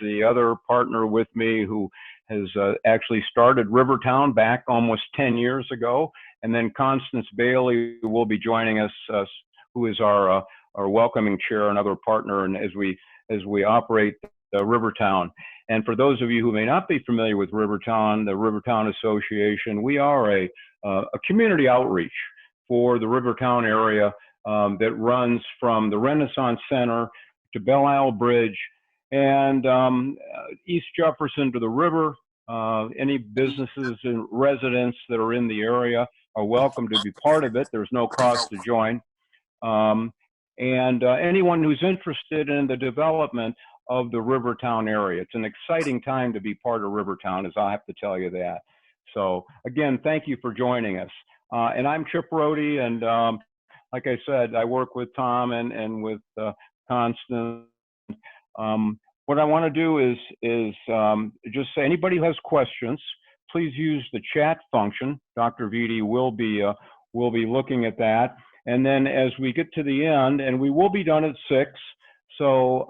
the other partner with me who has actually started Rivertown back almost 10 years ago. And then Constance Bailey will be joining us, who is our welcoming chair, another partner, and as we operate Rivertown. And for those of you who may not be familiar with Rivertown, the Rivertown Association, we are a community outreach for the Rivertown area that runs from the Renaissance Center to Belle Isle Bridge and East Jefferson to the river. Any businesses and residents that are in the area are welcome to be part of it. There's no cost to join. And anyone who's interested in the development of the Rivertown area. It's an exciting time to be part of Rivertown, as I have to tell you that. So again, thank you for joining us. And I'm Chip Rohde, and like I said, I work with Tom and with Constance. What I want to do is just say anybody who has questions, please use the chat function. Dr. Vitti will be looking at that. And then as we get to the end, and we will be done at 6, so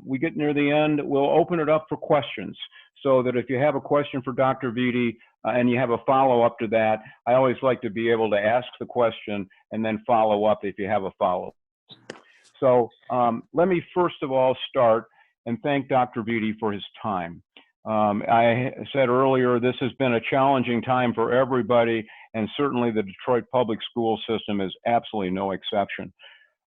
we get near the end, we'll open it up for questions. So that if you have a question for Dr. Vitti and you have a follow-up to that, I always like to be able to ask the question and then follow up if you have a follow-up. So let me first of all start and thank Dr. Vitti for his time. I said earlier, this has been a challenging time for everybody, and certainly the Detroit public school system is absolutely no exception.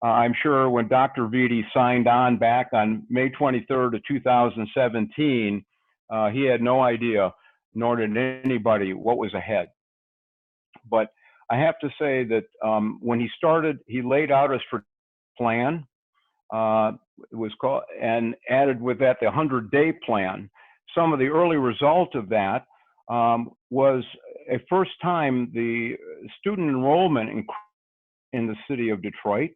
I'm sure when Dr. Vitti signed on back on May 23rd of 2017, he had no idea, nor did anybody, what was ahead. But I have to say that when he started, he laid out a strategic plan. It was called, and added with that the 100-day plan. Some of the early result of that was a first time the student enrollment in the city of Detroit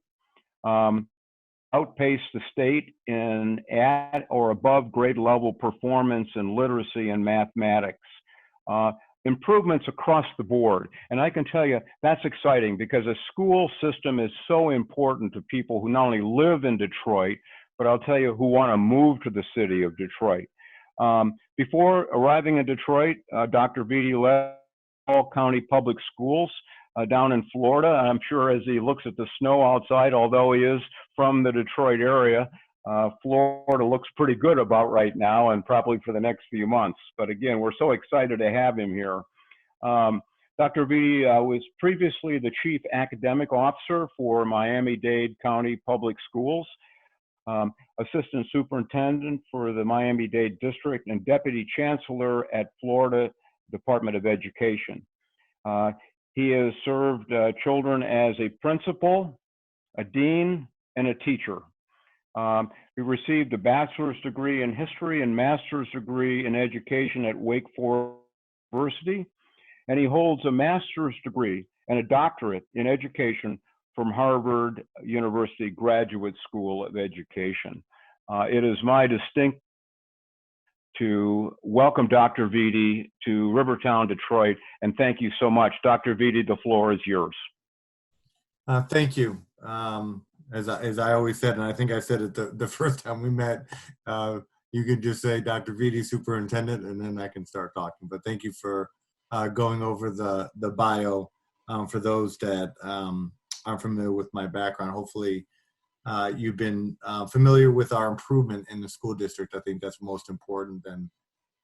outpaced the state in at or above grade level performance in literacy and mathematics. Improvements across the board. And I can tell you that's exciting because a school system is so important to people who not only live in Detroit, but I'll tell you who want to move to the city of Detroit. Before arriving in Detroit, Dr. Vitti led all county public schools down in Florida. I'm sure as he looks at the snow outside, although he is from the Detroit area, Florida looks pretty good about right now and probably for the next few months. But again, we're so excited to have him here. Dr. Vitti was previously the Chief Academic Officer for Miami-Dade County Public Schools, Assistant Superintendent for the Miami-Dade District, and Deputy Chancellor at Florida Department of Education. He has served children as a principal, a dean, and a teacher. He received a bachelor's degree in history and master's degree in education at Wake Forest University, and he holds a master's degree and a doctorate in education from Harvard University Graduate School of Education. It is my distinct to welcome Dr. Vitti to Rivertown, Detroit, and thank you so much. Dr. Vitti, the floor is yours. Thank you. As I always said, and I think I said it the first time we met, you could just say Dr. Vitti, Superintendent, and then I can start talking. But thank you for going over the bio for those that aren't familiar with my background. Hopefully you've been familiar with our improvement in the school district. I think that's most important than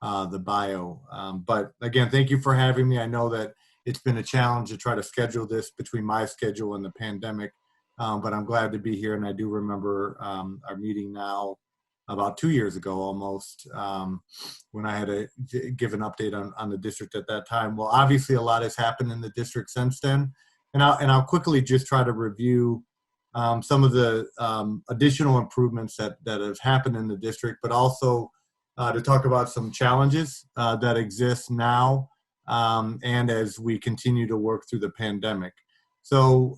the bio. But again, thank you for having me. I know that it's been a challenge to try to schedule this between my schedule and the pandemic. But I'm glad to be here, and I do remember our meeting now about 2 years ago almost, when I had to give an update on the district at that time. Well, obviously a lot has happened in the district since then, and I'll quickly just try to review some of the additional improvements that have happened in the district, but also to talk about some challenges that exist now and as we continue to work through the pandemic. So.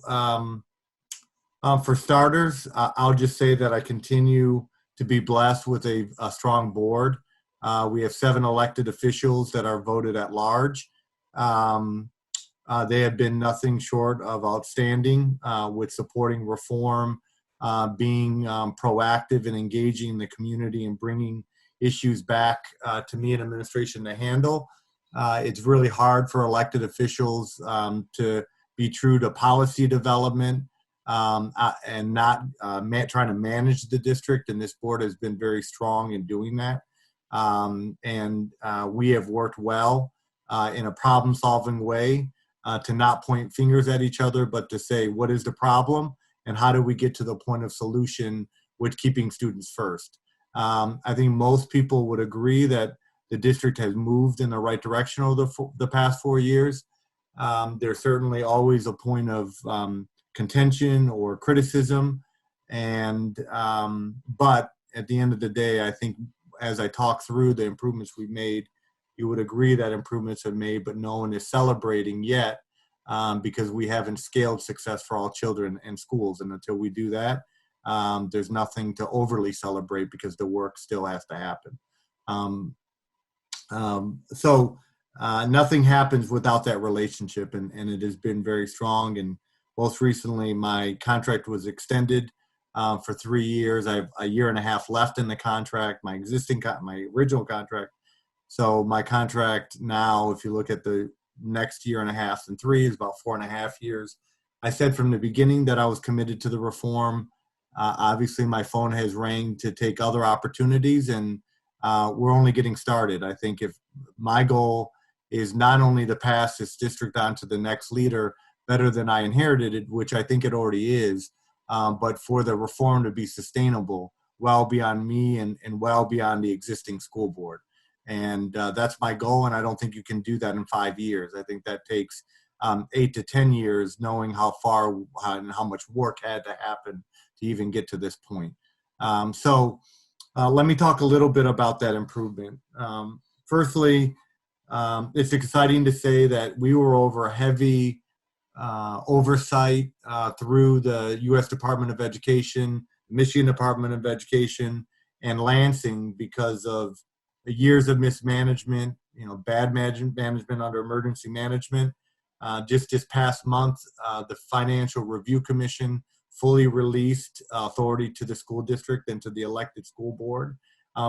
For starters, I'll just say that I continue to be blessed with a strong board. We have 7 elected officials that are voted at large. They have been nothing short of outstanding with supporting reform being proactive and engaging in the community and bringing issues back to me and administration to handle. It's really hard for elected officials to be true to policy development and not trying to manage the district. And this board has been very strong in doing that. We have worked well in a problem-solving way to not point fingers at each other, but to say, what is the problem and how do we get to the point of solution with keeping students first? I think most people would agree that the district has moved in the right direction over the past 4 years. There's certainly always a point of contention or criticism, but at the end of the day, I think as I talk through the improvements we've made, you would agree that improvements have made, but no one is celebrating yet because we haven't scaled success for all children in schools. And until we do that, there's nothing to overly celebrate because the work still has to happen. Nothing happens without that relationship, and it has been very strong. And most recently, my contract was extended for 3 years. I have a year and a half left in the contract, my original contract. So my contract now, if you look at the next year and a half and 3 is about 4.5 years. I said from the beginning that I was committed to the reform. Obviously, my phone has rang to take other opportunities, and we're only getting started. I think if my goal is not only to pass this district on to the next leader better than I inherited it, which I think it already is, but for the reform to be sustainable well beyond me and well beyond the existing school board. And that's my goal, and I don't think you can do that in 5 years. I think that takes 8 to 10 years, knowing how far and how much work had to happen to even get to this point. Let me talk a little bit about that improvement. Firstly, it's exciting to say that we were over heavy oversight through the U.S. Department of Education, Michigan Department of Education, and Lansing because of the years of mismanagement, bad management under emergency management. Just this past month, the Financial Review Commission fully released authority to the school district and to the elected school board.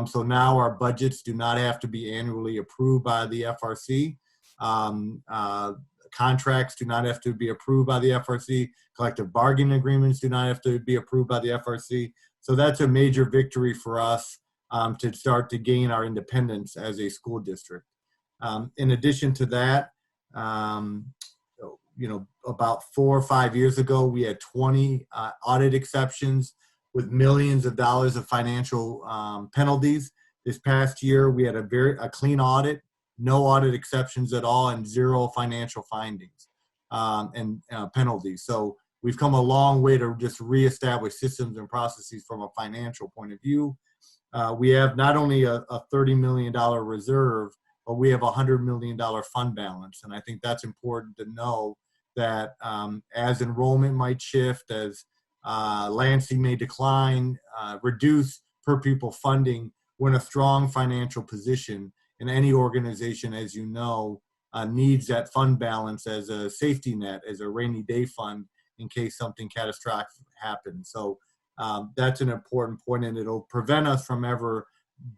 So now our budgets do not have to be annually approved by the FRC. Contracts do not have to be approved by the FRC. Collective bargaining agreements do not have to be approved by the FRC. So that's a major victory for us to start to gain our independence as a school district. In addition to that, about 4 or 5 years ago, we had 20 audit exceptions with millions of dollars of financial penalties. This past year, we had a clean audit, no audit exceptions at all, and 0 financial findings and penalties. So we've come a long way to just reestablish systems and processes from a financial point of view. We have not only a $30 million reserve, but we have a $100 million fund balance. And I think that's important to know that as enrollment might shift, as Lansing may decline, reduce per pupil funding, we're in a strong financial position. And any organization, as you know, needs that fund balance as a safety net, as a rainy day fund in case something catastrophic happens. So that's an important point, and it'll prevent us from ever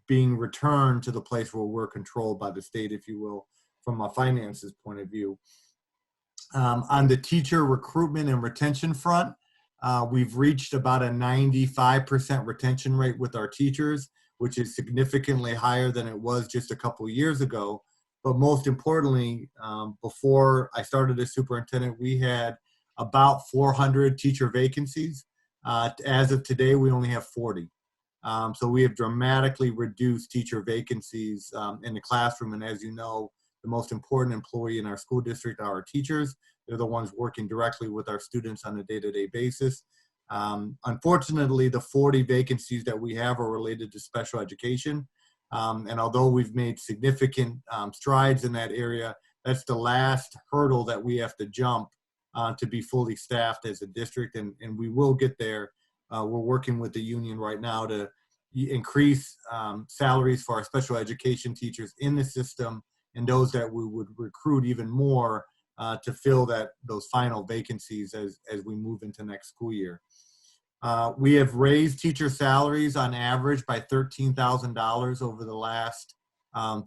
being returned to the place where we're controlled by the state, if you will, from a finances point of view. On the teacher recruitment and retention front, we've reached about a 95% retention rate with our teachers, which is significantly higher than it was just a couple of years ago. But most importantly, before I started as superintendent, we had about 400 teacher vacancies. As of today, we only have 40. So we have dramatically reduced teacher vacancies in the classroom. And as you know, the most important employee in our school district are our teachers. They're the ones working directly with our students on a day-to-day basis. Unfortunately, the 40 vacancies that we have are related to special education. And although we've made significant strides in that area, that's the last hurdle that we have to jump to be fully staffed as a district. And we will get there. We're working with the union right now to increase salaries for our special education teachers in the system, and those that we would recruit even more to fill those final vacancies as we move into next school year. We have raised teacher salaries on average by $13,000 over the last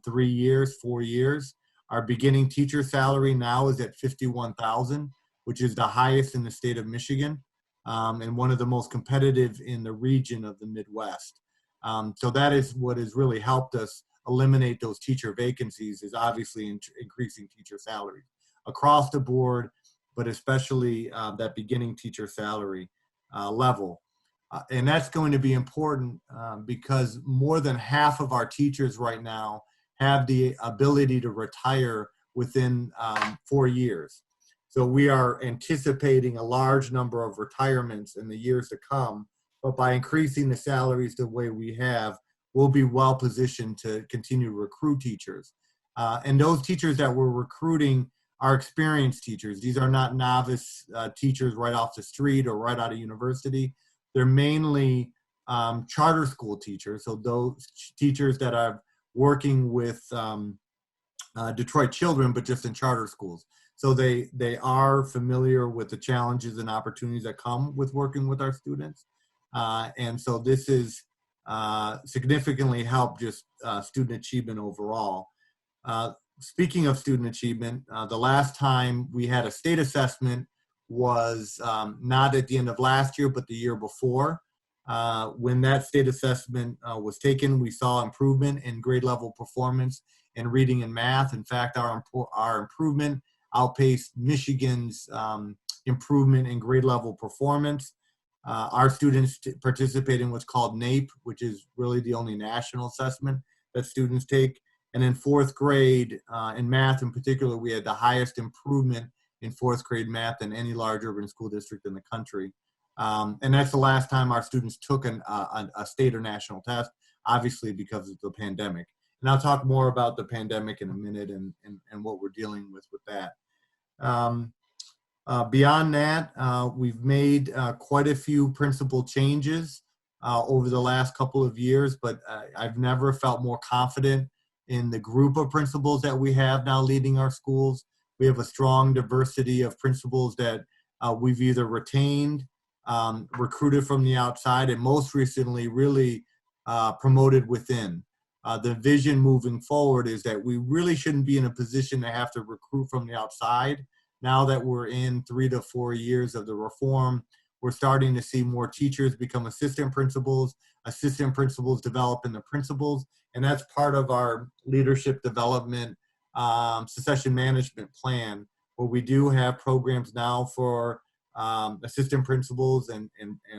3 years, 4 years. Our beginning teacher salary now is at $51,000, which is the highest in the state of Michigan, and one of the most competitive in the region of the Midwest. So that is what has really helped us eliminate those teacher vacancies, is obviously increasing teacher salaries across the board, but especially that beginning teacher salary level. And that's going to be important because more than half of our teachers right now have the ability to retire within 4 years. So we are anticipating a large number of retirements in the years to come, but by increasing the salaries the way we have, we'll be well positioned to continue to recruit teachers. And those teachers that we're recruiting are experienced teachers. These are not novice teachers right off the street or right out of university. They're mainly charter school teachers, so those teachers that are working with Detroit children, but just in charter schools. So they are familiar with the challenges and opportunities that come with working with our students. And so this is significantly helped just student achievement overall. Speaking of student achievement, the last time we had a state assessment was not at the end of last year, but the year before. When that state assessment was taken, we saw improvement in grade level performance in reading and math. In fact, our improvement outpaced Michigan's improvement in grade level performance. Our students participate in what's called NAEP, which is really the only national assessment that students take. And in fourth grade, in math in particular, we had the highest improvement in fourth grade math than any large urban school district in the country. And that's the last time our students took a state or national test, obviously because of the pandemic. And I'll talk more about the pandemic in a minute and what we're dealing with that. Beyond that, we've made quite a few principal changes over the last couple of years, but I've never felt more confident in the group of principals that we have now leading our schools. We have a strong diversity of principals that we've either retained, recruited from the outside, and most recently really promoted within. The vision moving forward is that we really shouldn't be in a position to have to recruit from the outside. Now that we're in 3 to 4 years of the reform, we're starting to see more teachers become assistant principals develop into principals, and that's part of our leadership development succession management plan, where we do have programs now for assistant principals and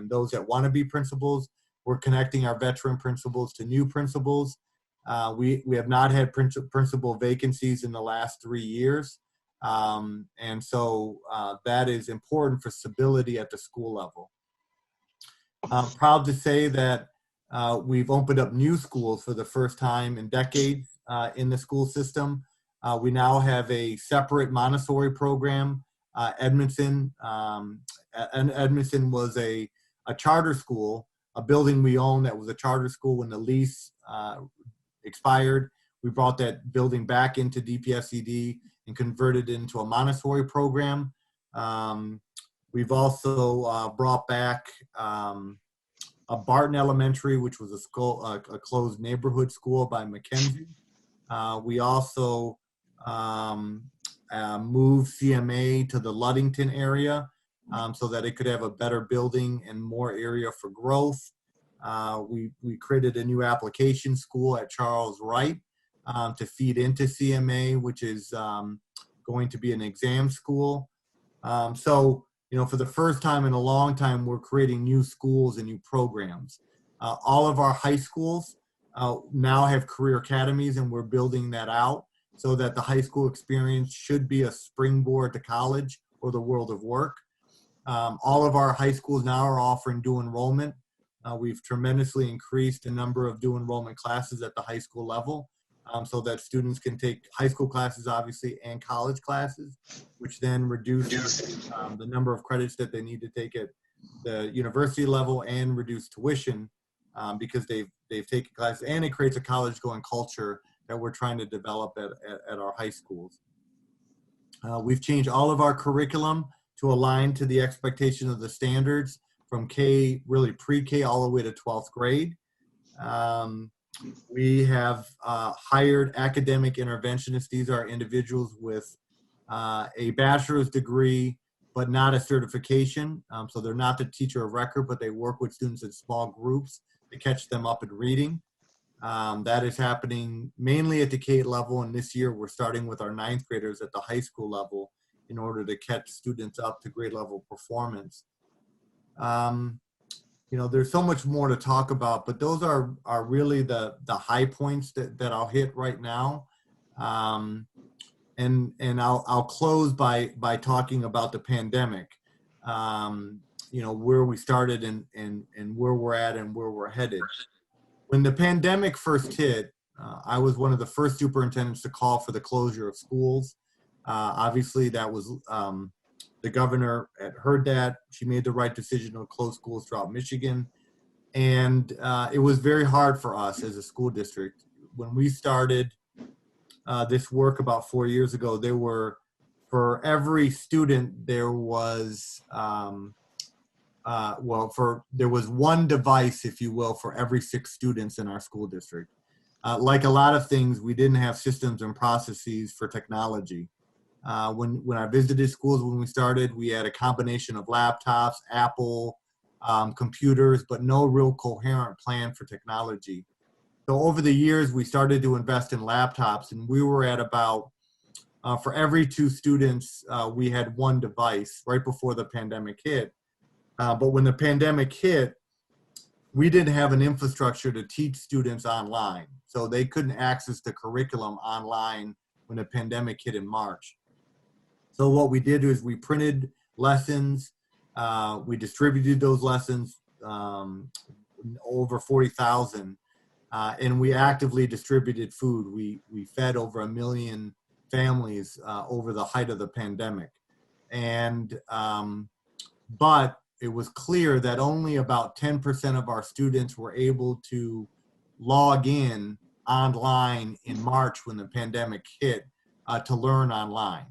those that want to be principals. We're connecting our veteran principals to new principals. We have not had principal vacancies in the last 3 years. And so that is important for stability at the school level. I'm proud to say that we've opened up new schools for the first time in decades in the school system. We now have a separate Montessori program. Edmondson was a charter school, a building we own that was a charter school. When the lease expired, we brought that building back into DPSCD and converted it into a Montessori program. We've also brought back a Barton Elementary, which was a school, a closed neighborhood school by Mackenzie. We also moved CMA to the Ludington area so that it could have a better building and more area for growth. We created a new application school at Charles Wright to feed into CMA, which is going to be an exam school. So, you know, for the first time in a long time, we're creating new schools and new programs. All of our high schools now have career academies, and we're building that out so that the high school experience should be a springboard to college or the world of work. All of our high schools now are offering dual enrollment. We've tremendously increased the number of dual enrollment classes at the high school level so that students can take high school classes, obviously, and college classes, which then reduces the number of credits that they need to take at the university level and reduce tuition because they've taken classes, and it creates a college-going culture that we're trying to develop at our high schools. We've changed all of our curriculum to align to the expectation of the standards from really pre-K all the way to 12th grade. We have hired academic interventionists. These are individuals with a bachelor's degree, but not a certification. So they're not the teacher of record, but they work with students in small groups to catch them up in reading. That is happening mainly at the K level, and this year we're starting with our 9th graders at the high school level in order to catch students up to grade level performance. You know, there's so much more to talk about, but those are really the high points that I'll hit right now. And I'll close by talking about the pandemic. You know, where we started and where we're at and where we're headed. When the pandemic first hit, I was one of the first superintendents to call for the closure of schools. Obviously, that was the governor had heard that. She made the right decision to close schools throughout Michigan. And it was very hard for us as a school district. When we started this work about 4 years ago, there were, for every student, there was, there was one device, if you will, for every 6 students in our school district. Like a lot of things, we didn't have systems and processes for technology. When I visited schools when we started, we had a combination of laptops, Apple, computers, but no real coherent plan for technology. So over the years, we started to invest in laptops, and we were at about, for every 2 students, we had 1 device right before the pandemic hit. But when the pandemic hit, we didn't have an infrastructure to teach students online. So they couldn't access the curriculum online when the pandemic hit in March. So what we did is we printed lessons, we distributed those lessons, over 40,000, and we actively distributed food. We fed over 1 million families over the height of the pandemic. And, but it was clear that only about 10% of our students were able to log in online in March when the pandemic hit to learn online.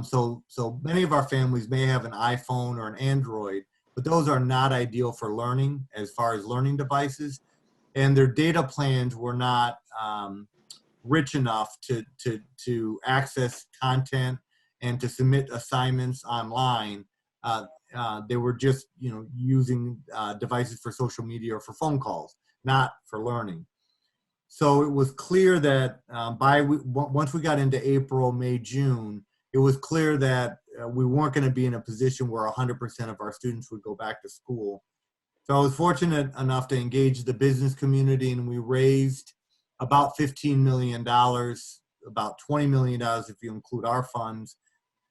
So many of our families may have an iPhone or an Android, but those are not ideal for learning as far as learning devices. And their data plans were not rich enough to access content and to submit assignments online. They were just, you know, using devices for social media or for phone calls, not for learning. So it was clear that once we got into April, May, June, it was clear that we weren't going to be in a position where 100% of our students would go back to school. So I was fortunate enough to engage the business community, and we raised about $15 million, about $20 million if you include our funds.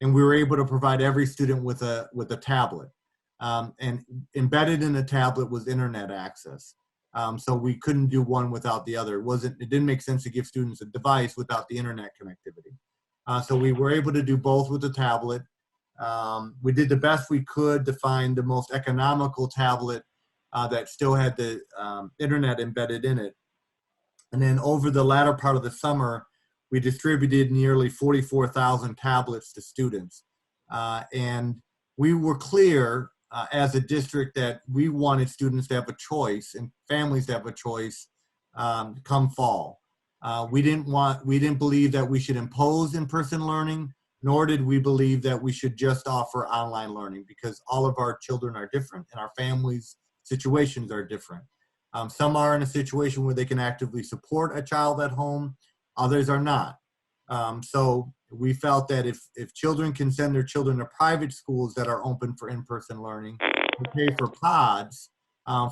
And we were able to provide every student with a tablet. And embedded in the tablet was internet access. So we couldn't do one without the other. It didn't make sense to give students a device without the internet connectivity. So we were able to do both with the tablet. We did the best we could to find the most economical tablet that still had the internet embedded in it. And then over the latter part of the summer, we distributed nearly 44,000 tablets to students. And we were clear as a district that we wanted students to have a choice and families to have a choice come fall. We didn't believe that we should impose in-person learning, nor did we believe that we should just offer online learning, because all of our children are different and our families' situations are different. Some are in a situation where they can actively support a child at home, others are not. So we felt that if children can send their children to private schools that are open for in-person learning, we pay for pods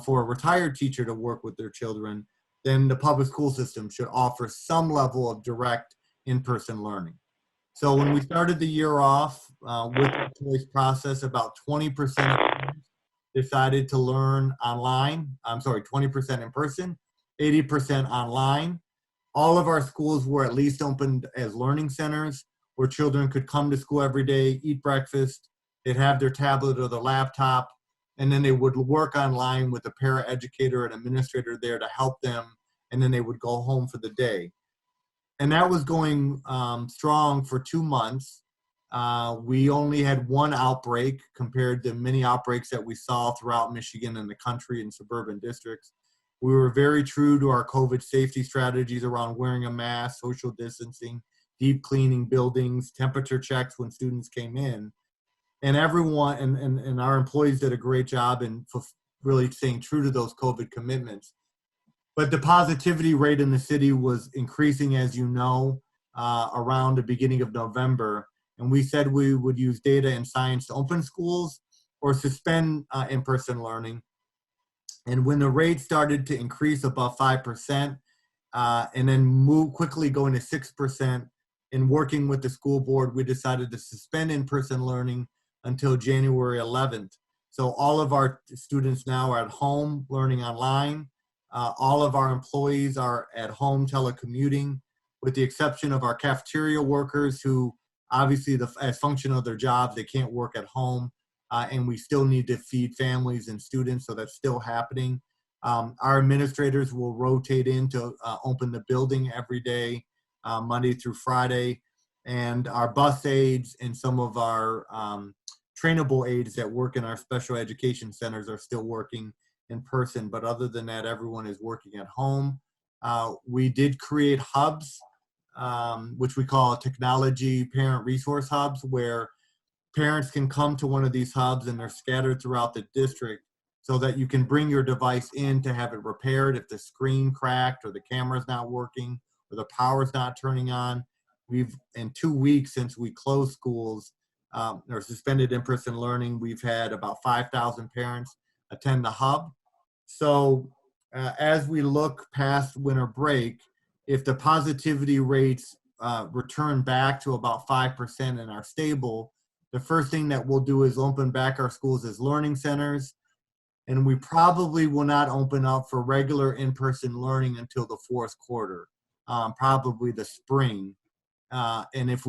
for a retired teacher to work with their children, then the public school system should offer some level of direct in-person learning. So when we started the year off with the choice process, about 20% of students decided to learn online. 20% in person, 80% online. All of our schools were at least opened as learning centers where children could come to school every day, eat breakfast, they'd have their tablet or their laptop, and then they would work online with a paraeducator and administrator there to help them, and then they would go home for the day. And that was going strong for 2 months. We only had one outbreak compared to many outbreaks that we saw throughout Michigan and the country in suburban districts. We were very true to our COVID safety strategies around wearing a mask, social distancing, deep cleaning buildings, temperature checks when students came in. And everyone and our employees did a great job in really staying true to those COVID commitments. But the positivity rate in the city was increasing, as you know, around the beginning of November. And we said we would use data and science to open schools or suspend in-person learning. And when the rate started to increase above 5%, and then move quickly going to 6%, in working with the school board, we decided to suspend in-person learning until January 11th. So all of our students now are at home learning online. All of our employees are at home telecommuting, with the exception of our cafeteria workers who obviously as function of their jobs, they can't work at home. And we still need to feed families and students, so that's still happening. Our administrators will rotate in to open the building every day, Monday through Friday. And our bus aides and some of our trainable aides that work in our special education centers are still working in person. But other than that, everyone is working at home. We did create hubs, which we call technology parent resource hubs, where parents can come to one of these hubs, and they're scattered throughout the district, so that you can bring your device in to have it repaired if the screen cracked or the camera's not working or the power's not turning on. We've, in 2 weeks since we closed schools or suspended in-person learning, we've had about 5,000 parents attend the hub. So as we look past winter break, if the positivity rates return back to about 5% and are stable, the first thing that we'll do is open back our schools as learning centers. And we probably will not open up for regular in-person learning until the fourth quarter, probably the spring. And if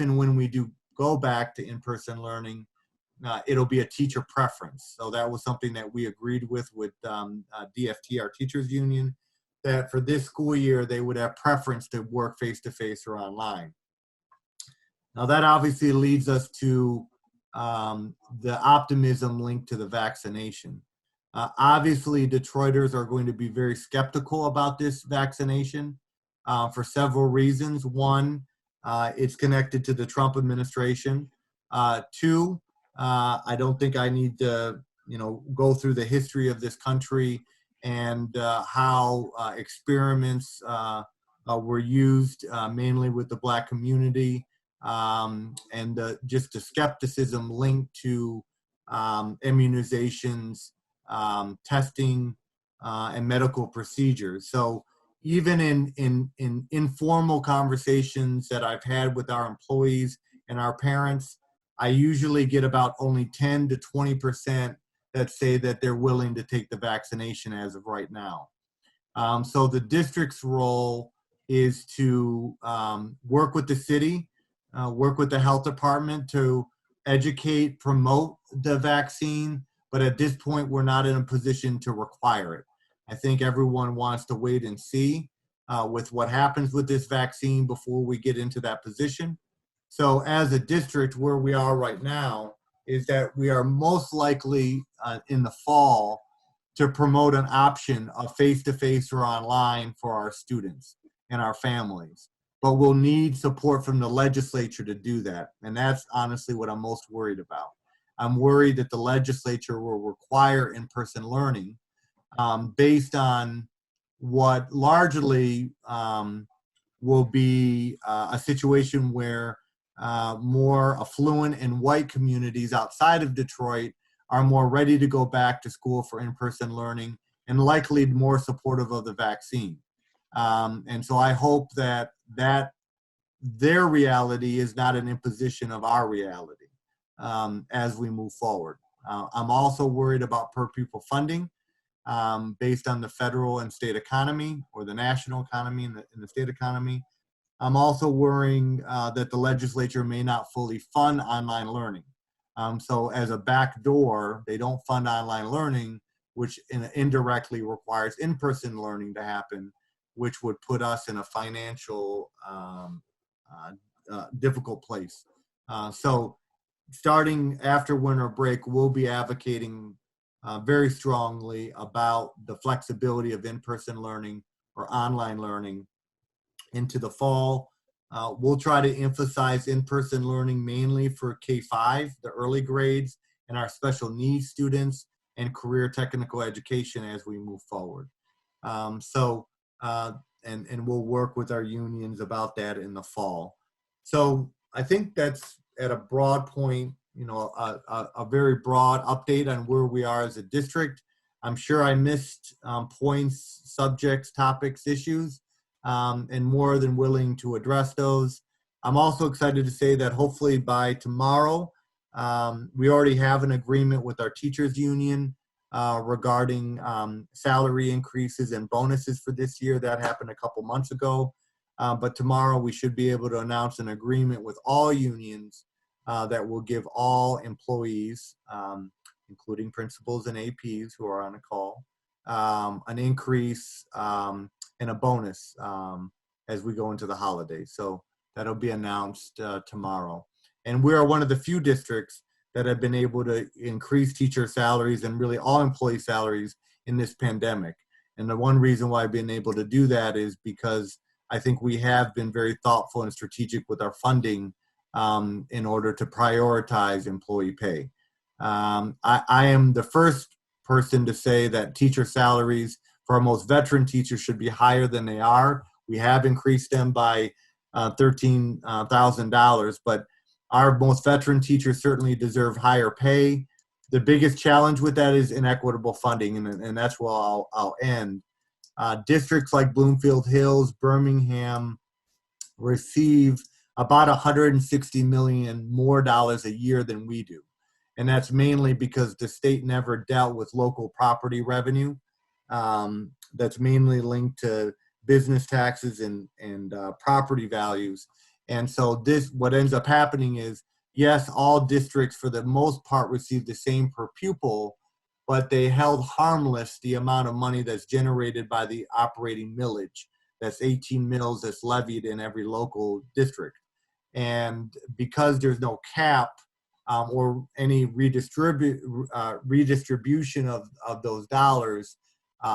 and when we do go back to in-person learning, it'll be a teacher preference. So that was something that we agreed with DFT, our teachers union, that for this school year, they would have preference to work face-to-face or online. Now that obviously leads us to the optimism linked to the vaccination. Obviously, Detroiters are going to be very skeptical about this vaccination for several reasons. One, it's connected to the Trump administration. Two, I don't think I need to, go through the history of this country and how experiments were used mainly with the Black community, and just the skepticism linked to immunizations, testing, and medical procedures. So even in informal conversations that I've had with our employees and our parents, I usually get about only 10 to 20% that say that they're willing to take the vaccination as of right now. So the district's role is to work with the city, work with the health department to educate, promote the vaccine, but at this point, we're not in a position to require it. I think everyone wants to wait and see with what happens with this vaccine before we get into that position. So as a district, where we are right now is that we are most likely in the fall to promote an option of face-to-face or online for our students and our families. But we'll need support from the legislature to do that. And that's honestly what I'm most worried about. I'm worried that the legislature will require in-person learning based on what largely will be a situation where more affluent and white communities outside of Detroit are more ready to go back to school for in-person learning and likely more supportive of the vaccine. And so I hope that their reality is not an imposition of our reality as we move forward. I'm also worried about per pupil funding based on the federal and state economy, or the national economy and the state economy. I'm also worrying that the legislature may not fully fund online learning. So as a backdoor, they don't fund online learning, which indirectly requires in-person learning to happen, which would put us in a financial difficult place. So starting after winter break, we'll be advocating very strongly about the flexibility of in-person learning or online learning into the fall. We'll try to emphasize in-person learning mainly for K-5, the early grades, and our special needs students and career technical education as we move forward. And we'll work with our unions about that in the fall. So I think that's at a broad point, a very broad update on where we are as a district. I'm sure I missed points, subjects, topics, issues, and more than willing to address those. I'm also excited to say that hopefully by tomorrow, we already have an agreement with our teachers union regarding salary increases and bonuses for this year. That happened a couple months ago. But tomorrow we should be able to announce an agreement with all unions that will give all employees, including principals and APs who are on the call, an increase and a bonus as we go into the holidays. So that'll be announced tomorrow. And we are one of the few districts that have been able to increase teacher salaries and really all employee salaries in this pandemic. And the one reason why I've been able to do that is because I think we have been very thoughtful and strategic with our funding in order to prioritize employee pay. I am the first person to say that teacher salaries for our most veteran teachers should be higher than they are. We have increased them by $13,000, but our most veteran teachers certainly deserve higher pay. The biggest challenge with that is inequitable funding, and that's where I'll end. Districts like Bloomfield Hills, Birmingham receive about $160 million more dollars a year than we do. And that's mainly because the state never dealt with local property revenue. That's mainly linked to business taxes and property values. And so what ends up happening is, yes, all districts for the most part receive the same per pupil, but they held harmless the amount of money that's generated by the operating millage. That's 18 mills that's levied in every local district. And because there's no cap or any redistribution of those dollars,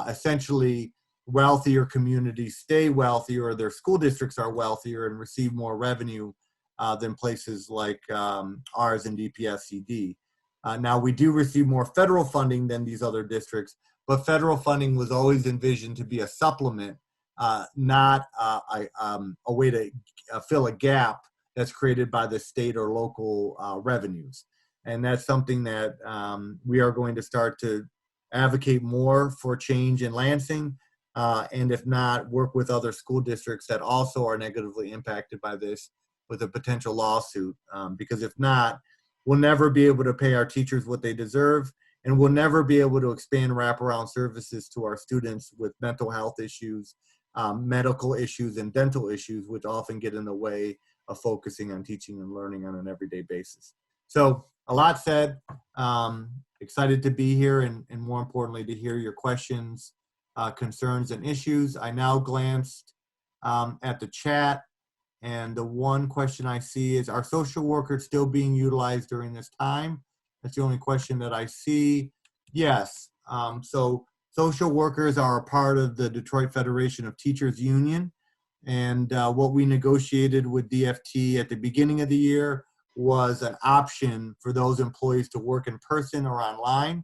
essentially wealthier communities stay wealthier, or their school districts are wealthier and receive more revenue than places like ours and DPSCD. Now, we do receive more federal funding than these other districts, but federal funding was always envisioned to be a supplement, not a way to fill a gap that's created by the state or local revenues. And that's something that we are going to start to advocate more for change in Lansing, and if not, work with other school districts that also are negatively impacted by this with a potential lawsuit. Because if not, we'll never be able to pay our teachers what they deserve, and we'll never be able to expand wraparound services to our students with mental health issues, medical issues, and dental issues, which often get in the way of focusing on teaching and learning on an everyday basis. So a lot said. Excited to be here, and more importantly, to hear your questions, concerns, and issues. I now glanced at the chat, and the one question I see is, are social workers still being utilized during this time? That's the only question that I see. Yes. So social workers are a part of the Detroit Federation of Teachers Union. And what we negotiated with DFT at the beginning of the year was an option for those employees to work in person or online.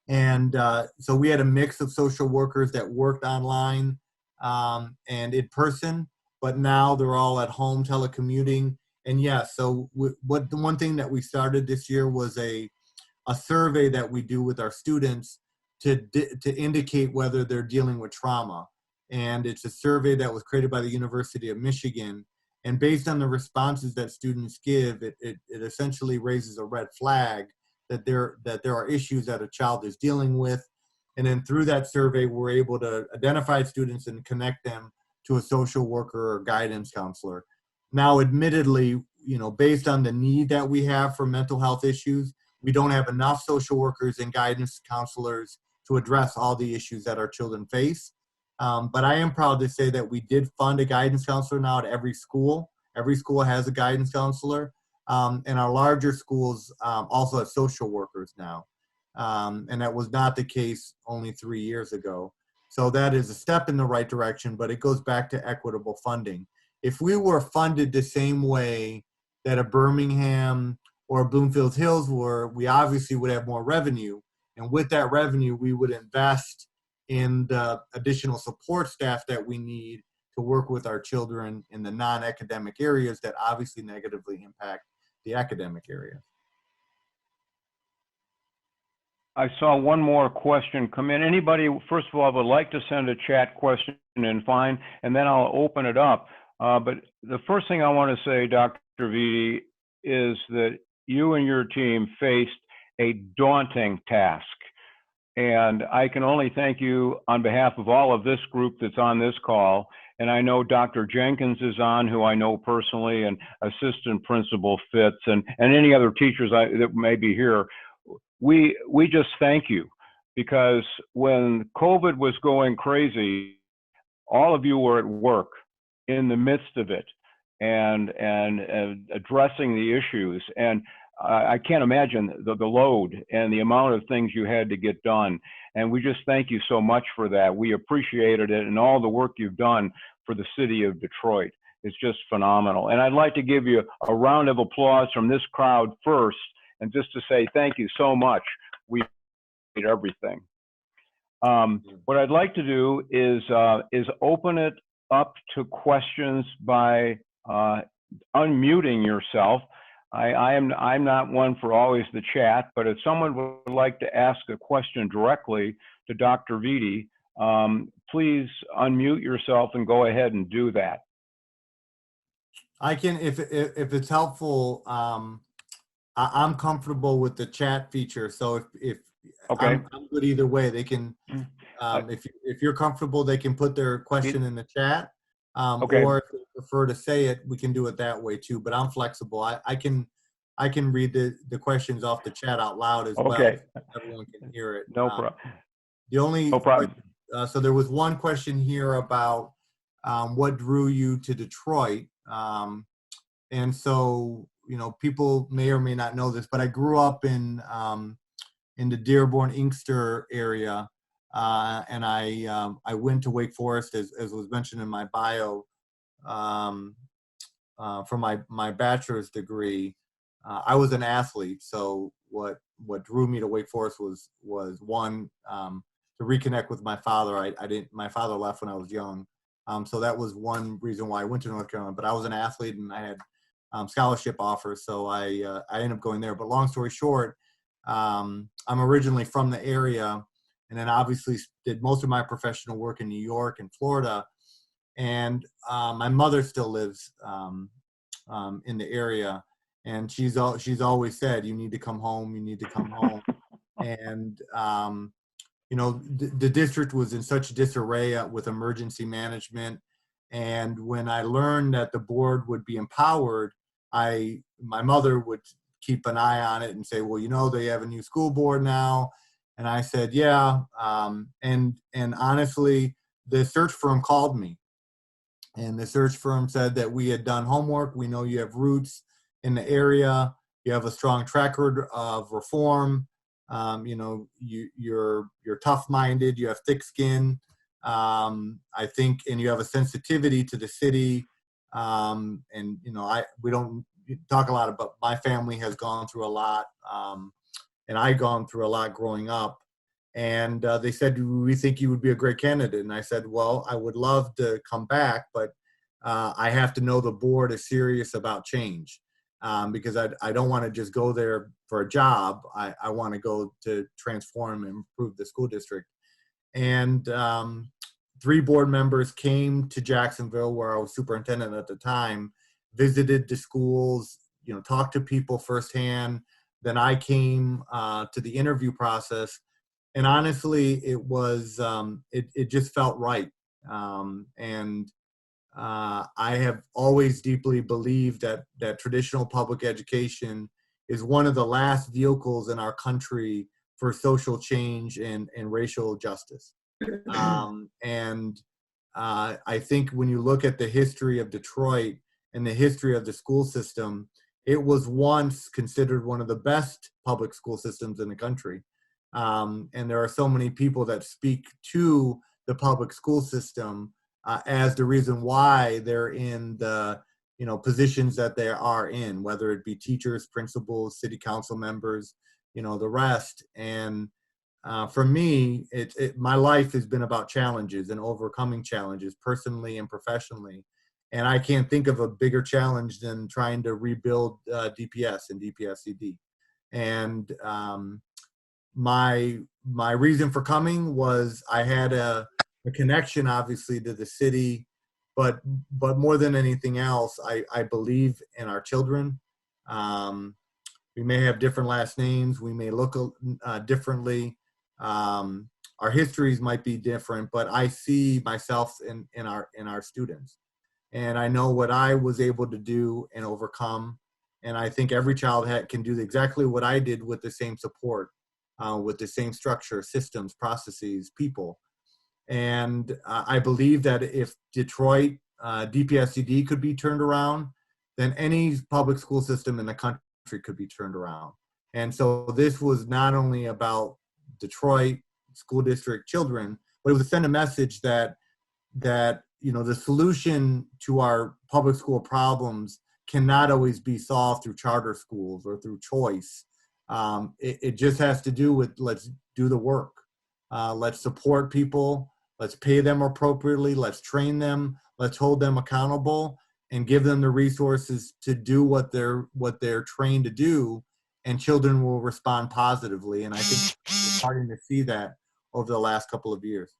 And so we had a mix of social workers that worked online and in person, but now they're all at home telecommuting. And yes, so the one thing that we started this year was a survey that we do with our students to indicate whether they're dealing with trauma. And it's a survey that was created by the University of Michigan. And based on the responses that students give, it essentially raises a red flag that there are issues that a child is dealing with. And then through that survey, we're able to identify students and connect them to a social worker or guidance counselor. Now, admittedly, based on the need that we have for mental health issues, we don't have enough social workers and guidance counselors to address all the issues that our children face. But I am proud to say that we did fund a guidance counselor now at every school. Every school has a guidance counselor, and our larger schools also have social workers now. And that was not the case only 3 years ago. So that is a step in the right direction, but it goes back to equitable funding. If we were funded the same way that a Birmingham or Bloomfield Hills were, we obviously would have more revenue. And with that revenue, we would invest in the additional support staff that we need to work with our children in the non-academic areas that obviously negatively impact the academic area. I saw one more question come in. Anybody, first of all, would like to send a chat question in, fine, and then I'll open it up. But the first thing I want to say, Dr. Vitti, is that you and your team faced a daunting task. And I can only thank you on behalf of all of this group that's on this call. And I know Dr. Jenkins is on, who I know personally, and Assistant Principal Fitz, and any other teachers that may be here. We just thank you, because when COVID was going crazy, all of you were at work in the midst of it and addressing the issues. And I can't imagine the load and the amount of things you had to get done. And we just thank you so much for that. We appreciated it, and all the work you've done for the city of Detroit. It's just phenomenal. And I'd like to give you a round of applause from this crowd first, and just to say thank you so much. We did everything. What I'd like to do is open it up to questions by unmuting yourself. I'm not one for always the chat, but if someone would like to ask a question directly to Dr. Vitti, please unmute yourself and go ahead and do that. I can, if it's helpful, I'm comfortable with the chat feature. So if okay. I'm good either way. They can, if you're comfortable, they can put their question in the chat. Okay. Or if you prefer to say it, we can do it that way too. But I'm flexible. I can read the questions off the chat out loud as well. So everyone can hear it. No problem. The only no problem. So there was one question here about what drew you to Detroit, and so people may or may not know this, but I grew up in the Dearborn Inkster area, and I went to Wake Forest as was mentioned in my bio for my bachelor's degree. I was an athlete, so what drew me to Wake Forest was one, to reconnect with my father. My father left when I was young, so that was one reason why I went to North Carolina. But I was an athlete and I had scholarship offers, so I ended up going there. But long story short, I'm originally from the area, and then obviously did most of my professional work in New York and Florida. And my mother still lives in the area, and she's always said, "You need to come home. You need to come home." And the district was in such disarray with emergency management. And when I learned that the board would be empowered, my mother would keep an eye on it and say, "Well, they have a new school board now." And I said, "Yeah." And honestly, the search firm called me, and the search firm said that we had done homework. We know you have roots in the area. You have a strong track record of reform. You're tough-minded. You have thick skin. I think, and you have a sensitivity to the city. We don't talk a lot about, my family has gone through a lot, and I've gone through a lot growing up. And they said, "We think you would be a great candidate." And I said, "Well, I would love to come back, but I have to know the board is serious about change, because I don't want to just go there for a job. I want to go to transform and improve the school district." And 3 board members came to Jacksonville, where I was superintendent at the time, visited the schools, talked to people firsthand. Then I came to the interview process. And honestly, it was, it just felt right. And I have always deeply believed that traditional public education is one of the last vehicles in our country for social change and racial justice. I think when you look at the history of Detroit in the history of the school system, it was once considered one of the best public school systems in the country. And there are so many people that speak to the public school system as the reason why they're in the positions that they are in, whether it be teachers, principals, city council members, the rest. And for me, my life has been about challenges and overcoming challenges personally and professionally. And I can't think of a bigger challenge than trying to rebuild DPS and DPSCD. And my reason for coming was I had a connection, obviously, to the city, but more than anything else, I believe in our children. We may have different last names, we may look differently, our histories might be different, but I see myself in our students, and I know what I was able to do and overcome. And I think every child can do exactly what I did with the same support, with the same structure, systems, processes, people. And I believe that if Detroit DPSCD could be turned around, then any public school system in the country could be turned around. And so this was not only about Detroit school district children, but it was to send a message that the solution to our public school problems cannot always be solved through charter schools or through choice. It just has to do with, let's do the work. Let's support people. Let's pay them appropriately. Let's train them. Let's hold them accountable and give them the resources to do what they're trained to do. And children will respond positively. And I think we're starting to see that over the last couple of years.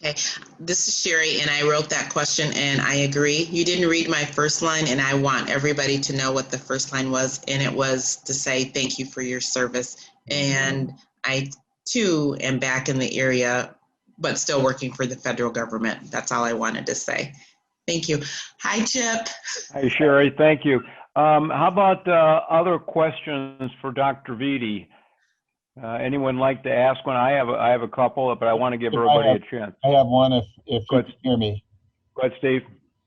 Okay, this is Sherry, and I wrote that question, and I agree. You didn't read my first line, and I want everybody to know what the first line was, and it was to say thank you for your service. And I, too, am back in the area, but still working for the federal government. That's all I wanted to say. Thank you. Hi, Chip. Hi, Sherry. Thank you. How about other questions for Dr. Vitti? Anyone like to ask one? I have a couple, but I want to give everybody a chance. I have one if you can hear me. Go ahead, Steve.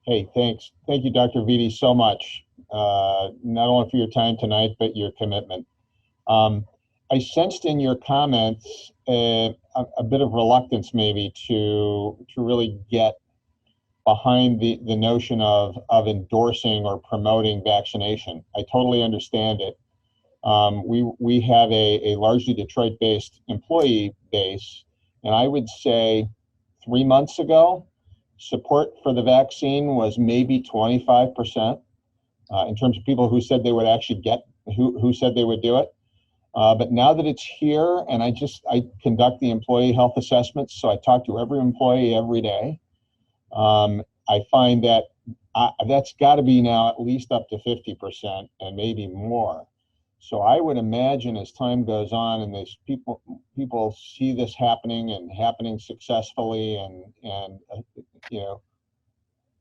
Hey, thanks. Thank you, Dr. Vitti, so much, not only for your time tonight, but your commitment. I sensed in your comments a bit of reluctance maybe to really get behind the notion of endorsing or promoting vaccination. I totally understand it. We have a largely Detroit-based employee base, and I would say 3 months ago, support for the vaccine was maybe 25% in terms of people who said they would actually who said they would do it. But now that it's here, and I conduct the employee health assessments, so I talk to every employee every day. I find that that's got to be now at least up to 50% and maybe more. So I would imagine as time goes on and these people see this happening and happening successfully, and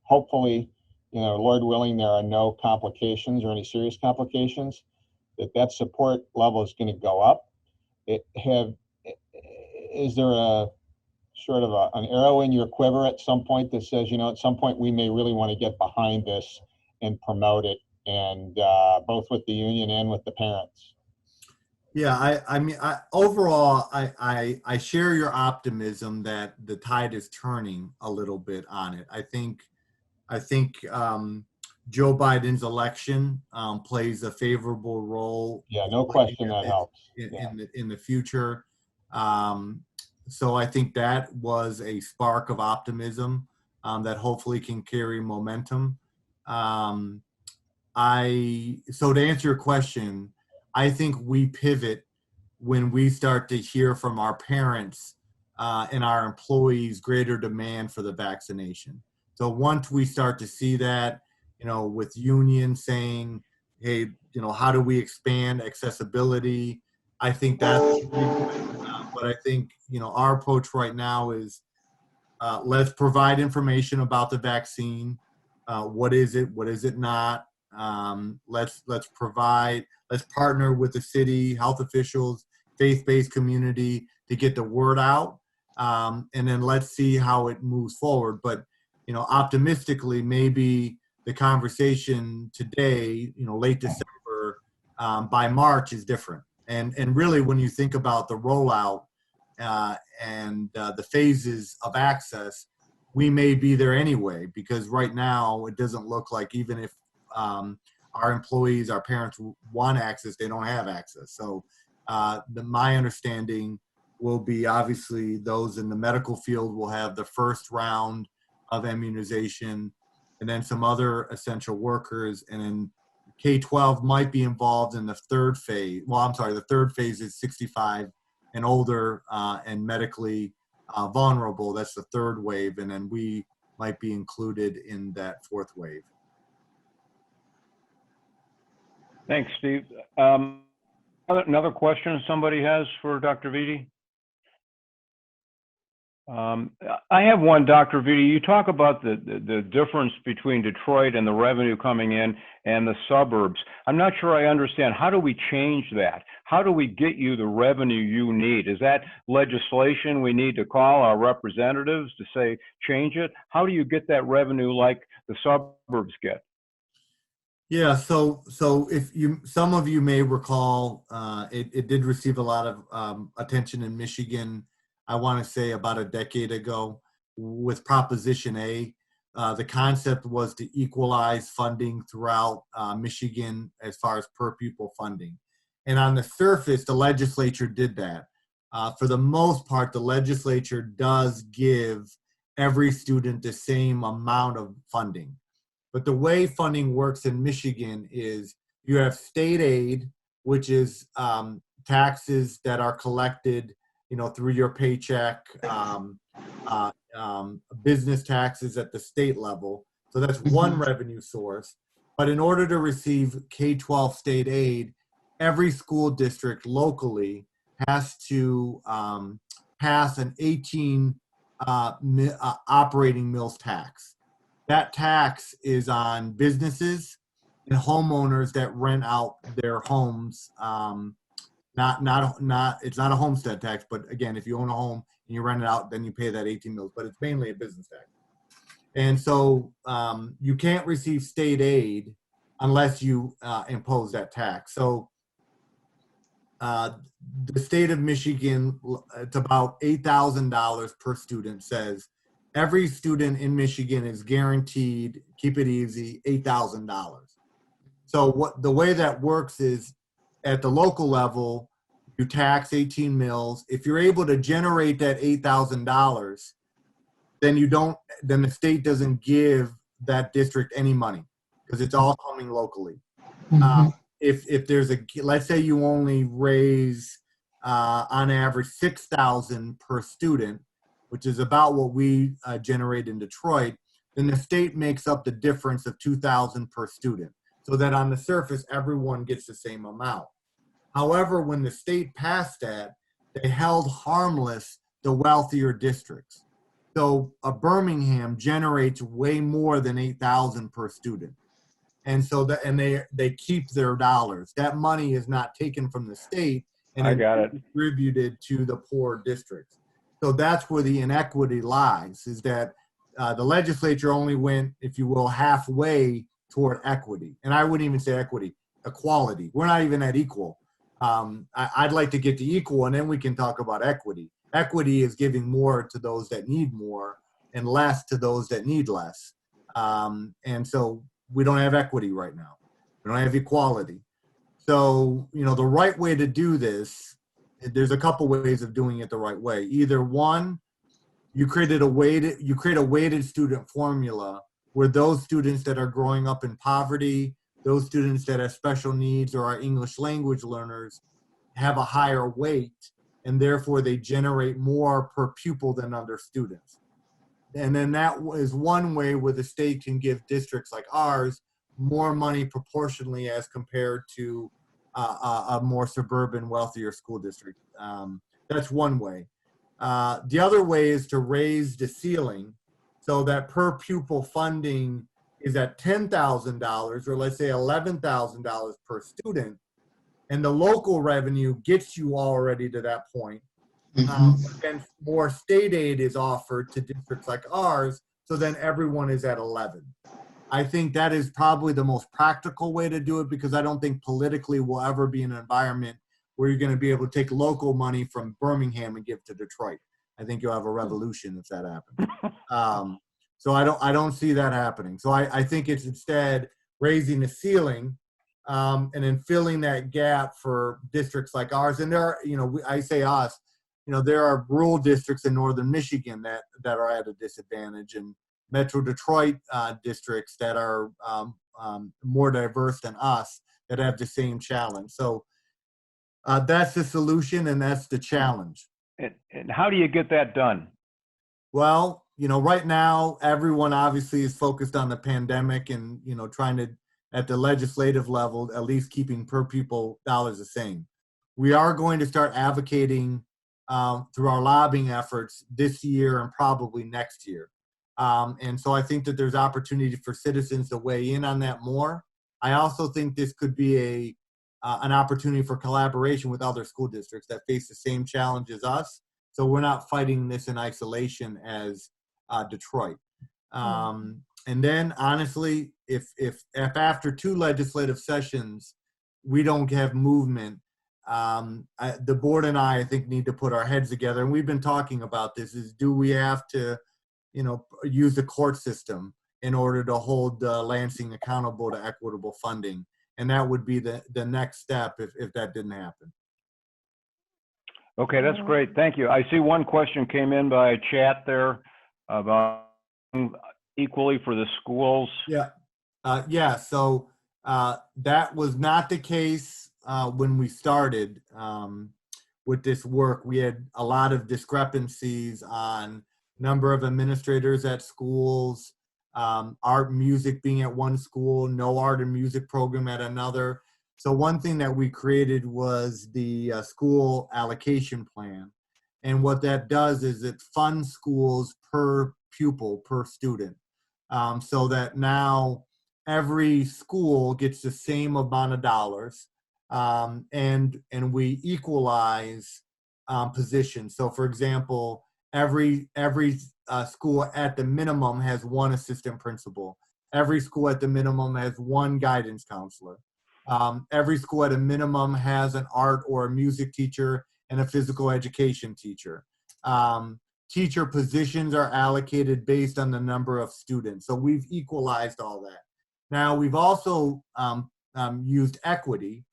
hopefully, Lord willing, there are no complications or any serious complications, that support level is going to go up. Is there a sort of an arrow in your quiver at some point that says, at some point we may really want to get behind this and promote it, and both with the union and with the parents? Yeah, I mean, overall, I share your optimism that the tide is turning a little bit on it. I think Joe Biden's election plays a favorable role. Yeah, no question that helps in the future. So I think that was a spark of optimism that hopefully can carry momentum. So to answer your question, I think we pivot when we start to hear from our parents and our employees greater demand for the vaccination. So once we start to see that, with unions saying, hey, how do we expand accessibility? I think that's but I think, our approach right now is let's provide information about the vaccine. What is it? What is it not? Let's partner with the city, health officials, faith-based community to get the word out. And then let's see how it moves forward. But, optimistically, maybe the conversation today, late December, by March is different. And really, when you think about the rollout and the phases of access, we may be there anyway, because right now it doesn't look like, even if our employees, our parents want access, they don't have access. So my understanding will be, obviously, those in the medical field will have the first round of immunization, and then some other essential workers, and then K-12 might be involved in the third phase. Well, I'm sorry, the third phase is 65 and older and medically vulnerable. That's the third wave, and then we might be included in that fourth wave. Thanks, Steve. Another question somebody has for Dr. Vitti? I have one, Dr. Vitti. You talk about the difference between Detroit and the revenue coming in and the suburbs. I'm not sure I understand. How do we change that? How do we get you the revenue you need? Is that legislation we need to call our representatives to say, change it? How do you get that revenue like the suburbs get? Yeah, so if some of you may recall, it did receive a lot of attention in Michigan, I want to say about a decade ago, with Proposition A. The concept was to equalize funding throughout Michigan as far as per pupil funding. And on the surface, the legislature did that. For the most part, the legislature does give every student the same amount of funding. But the way funding works in Michigan is you have state aid, which is taxes that are collected, through your paycheck, business taxes at the state level. So that's one revenue source. But in order to receive K-12 state aid, every school district locally has to pass an 18 operating mills tax. That tax is on businesses and homeowners that rent out their homes. It's not a homestead tax, but again, if you own a home and you rent it out, then you pay that 18 mills, but it's mainly a business tax. And so you can't receive state aid unless you impose that tax. So the state of Michigan, it's about $8,000 per student, says every student in Michigan is guaranteed, keep it easy, $8,000. So the way that works is at the local level, you tax 18 mills. If you're able to generate that $8,000, then the state doesn't give that district any money because it's all coming locally. If there's let's say you only raise on average $6,000 per student, which is about what we generate in Detroit, then the state makes up the difference of $2,000 per student, so that on the surface, everyone gets the same amount. However, when the state passed that, they held harmless the wealthier districts. So a Birmingham generates way more than $8,000 per student. And so they keep their dollars. That money is not taken from the state and distributed to the poor districts. So that's where the inequity lies, is that the legislature only went, if you will, halfway toward equity. And I wouldn't even say equity, equality. We're not even at equal. I'd like to get to equal, and then we can talk about equity. Equity is giving more to those that need more and less to those that need less. And so we don't have equity right now. We don't have equality. So, the right way to do this, there's a couple ways of doing it the right way. Either one, you create a weighted student formula where those students that are growing up in poverty, those students that have special needs or are English language learners have a higher weight, and therefore they generate more per pupil than other students. And then that is one way where the state can give districts like ours more money proportionally as compared to a more suburban, wealthier school district. That's one way. The other way is to raise the ceiling so that per pupil funding is at $10,000, or let's say $11,000 per student, and the local revenue gets you already to that point. And more state aid is offered to districts like ours, so then everyone is at 11. I think that is probably the most practical way to do it, because I don't think politically we'll ever be in an environment where you're going to be able to take local money from Birmingham and give to Detroit. I think you'll have a revolution if that happens. So I don't see that happening. So I think it's instead raising the ceiling, and then filling that gap for districts like ours. And there are, I say us, there are rural districts in northern Michigan that are at a disadvantage, and Metro Detroit districts that are more diverse than us that have the same challenge. So that's the solution, and that's the challenge. And how do you get that done? Well, right now, everyone obviously is focused on the pandemic and, trying to, at the legislative level, at least keeping per pupil dollars the same. We are going to start advocating through our lobbying efforts this year and probably next year. And so I think that there's opportunity for citizens to weigh in on that more. I also think this could be an opportunity for collaboration with other school districts that face the same challenge as us. So we're not fighting this in isolation as Detroit. And then honestly, if after 2 legislative sessions, we don't have movement, the board and I think need to put our heads together. And we've been talking about this, is do we have to, use the court system in order to hold Lansing accountable to equitable funding? And that would be the next step if that didn't happen. Okay, that's great. Thank you. I see one question came in by chat there about equally for the schools. Yeah. So that was not the case when we started with this work. We had a lot of discrepancies on number of administrators at schools, art and music being at one school, no art and music program at another. So one thing that we created was the school allocation plan. And what that does is it funds schools per pupil, per student. So that now every school gets the same amount of dollars, and we equalize positions. So for example, every school at the minimum has 1 assistant principal. Every school at the minimum has 1 guidance counselor. Every school at a minimum has an art or a music teacher and a physical education teacher. Teacher positions are allocated based on the number of students. So we've equalized all that. Now we've also used equity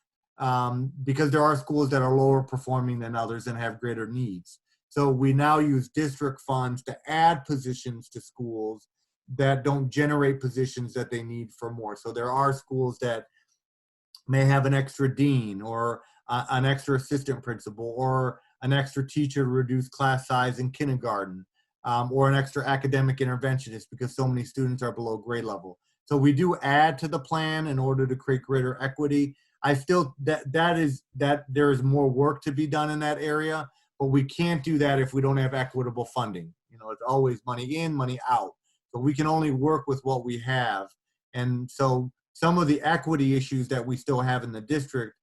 because there are schools that are lower performing than others and have greater needs. So we now use district funds to add positions to schools that don't generate positions that they need for more. So there are schools that may have an extra dean or an extra assistant principal or an extra teacher to reduce class size in kindergarten, or an extra academic interventionist because so many students are below grade level. So we do add to the plan in order to create greater equity. I still, there is more work to be done in that area, but we can't do that if we don't have equitable funding. It's always money in, money out. So we can only work with what we have. And so some of the equity issues that we still have in the district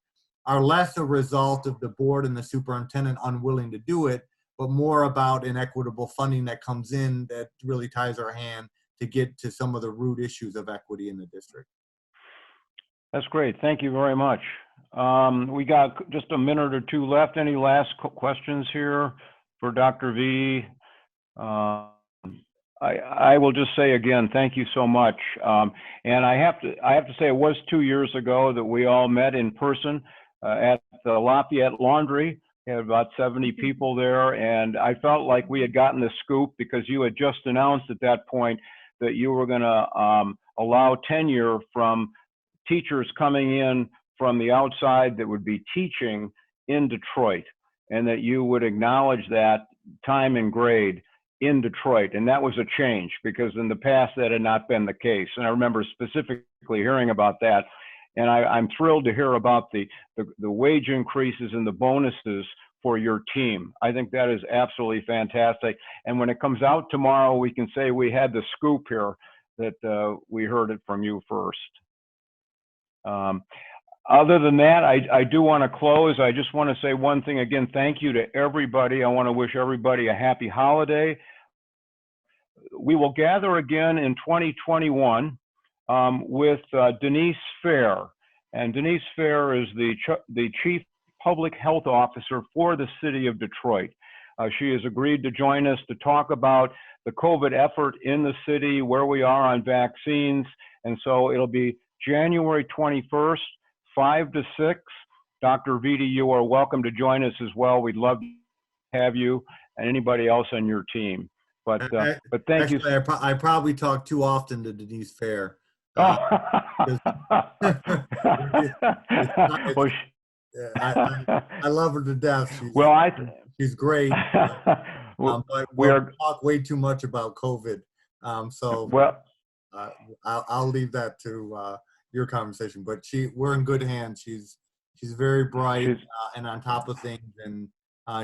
are less a result of the board and the superintendent unwilling to do it, but more about inequitable funding that comes in that really ties our hand to get to some of the root issues of equity in the district. That's great. Thank you very much. We got just a minute or 2 left. Any last questions here for Dr. Vitti? I will just say again, thank you so much. And I have to say, it was 2 years ago that we all met in person at the Lafayette Laundry. We had about 70 people there, and I felt like we had gotten the scoop because you had just announced at that point that you were going to allow tenure from teachers coming in from the outside that would be teaching in Detroit, and that you would acknowledge that time and grade in Detroit. And that was a change because in the past that had not been the case. And I remember specifically hearing about that. And I'm thrilled to hear about the wage increases and the bonuses for your team. I think that is absolutely fantastic. And when it comes out tomorrow, we can say we had the scoop here, that we heard it from you first. Other than that, I do want to close. I just want to say one thing again. Thank you to everybody. I want to wish everybody a happy holiday. We will gather again in 2021 with Denise Fair. And Denise Fair is the Chief Public Health Officer for the City of Detroit. She has agreed to join us to talk about the COVID effort in the city, where we are on vaccines. And so it'll be January 21st, 5 to 6. Dr. Vitti, you are welcome to join us as well. We'd love to have you and anybody else on your team. But thank you. Actually, I probably talk too often to Denise Fair. Oh. I love her to death. She's great. But we talk way too much about COVID. I'll leave that to your conversation. But we're in good hands. She's very bright and on top of things, and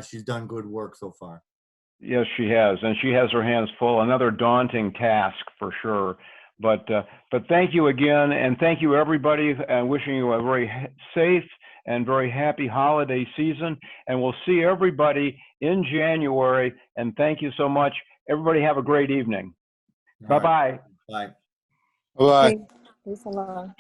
she's done good work so far. Yes, she has, and she has her hands full. Another daunting task for sure. But thank you again, and thank you everybody, and wishing you a very safe and very happy holiday season. And we'll see everybody in January. And thank you so much. Everybody have a great evening. Bye-bye. Bye. Bye. Thanks a lot.